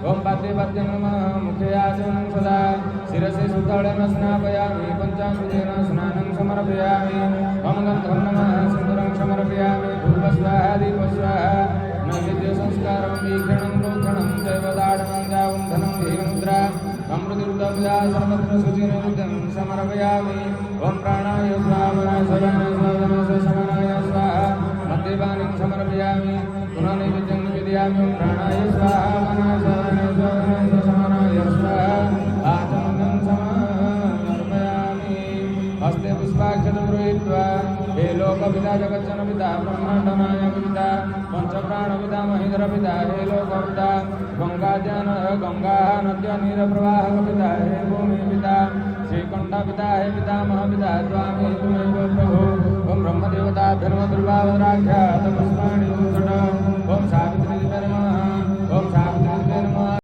ओम पाद्ये पाद्यं नमः मुखे आचमनं सदा शिरसि सुतलेन स्नापयामि पञ्चामृतेन स्नानं समर्पयामि ओम गन्धं नमः सिन्दूरं समर्पयामि धूपस्वाहा दीपस्वाहा नैवेद्य संस्कारं वीक्षणं प्रोक्षणं चैव दाढनं जावन्धनं धीरमुद्रा अमृतुर्दव्या सर्वत्र शुचिनिरुद्धं समर्पयामि ओम प्राणाय स्वाहा समनाय स्वाहा मद्यपानं समर्पयामि पुनः नैवेद्यं निवेदयामि ओम प्राणाय स्वाहा समनाय स्वाहा आचमनं समर्पयामि हस्ते पुष्पाक्षतं गृहीत्वा हे लोकपिता जगज्जनपिता ब्रह्माण्डनायकपिता पंचप्राणपिता महेन्द्रपिता हे लोकपिता गंगा नद्यनीरप्रवाहकपिता हे भूमिपिता श्रीकण्ठपिता हे पितामहपिता त्वामेव त्वमेव प्रभो ओम ब्रह्मदेवताभ्यो दुर्वावराख्यातपुष्पाणि ओम सावित्री